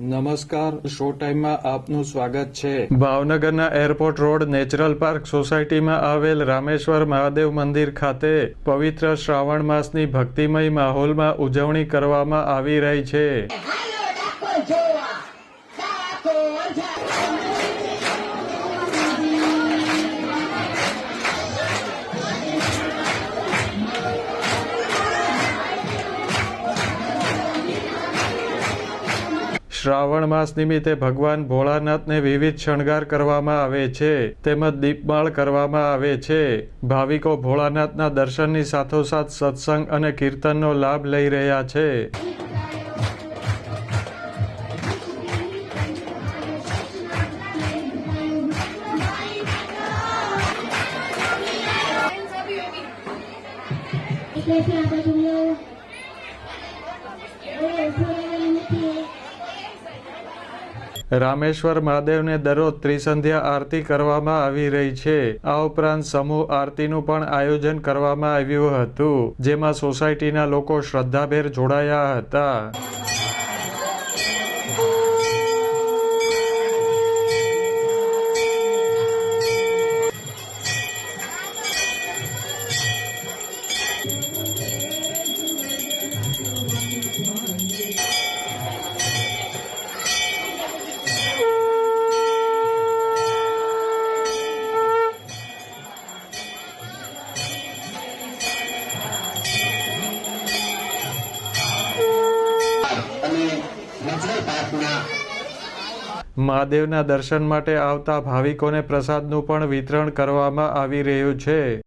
નમસ્કાર, શો ટાઈમમાં આપનું સ્વાગત છે। ભાવનગરના એરપોર્ટ રોડ નેચરલ પાર્ક સોસાયટીમાં આવેલ રામેશ્વર મહાદેવ મંદિર ખાતે પવિત્ર શ્રાવણ માસની ભક્તિમય માહોલમાં ઉજવણી કરવામાં આવી રહી છે। શ્રાવણ માસ નિમિત્તે ભગવાન ભોળાનાથને વિવિધ શણગાર કરવામાં આવે છે તેમજ દીપમાળ કરવામાં આવે છે। ભાવિકો ભોળાનાથના દર્શનની સાથોસાથ સત્સંગ અને કીર્તનનો લાભ લઈ રહ્યા છે। રામેશ્વર મહાદેવને દરરોજ ત્રિસંધ્યા આરતી કરવામાં આવી રહી છે। આ ઉપરાંત સમૂહ આરતીનું પણ આયોજન કરવામાં આવ્યું હતું, જેમાં સોસાયટીના લોકો શ્રદ્ધાભેર જોડાયા હતા। મહાદેવના દર્શન માટે આવતા ભાવિકોને પ્રસાદનું પણ વિતરણ કરવામાં આવી રહ્યું છે।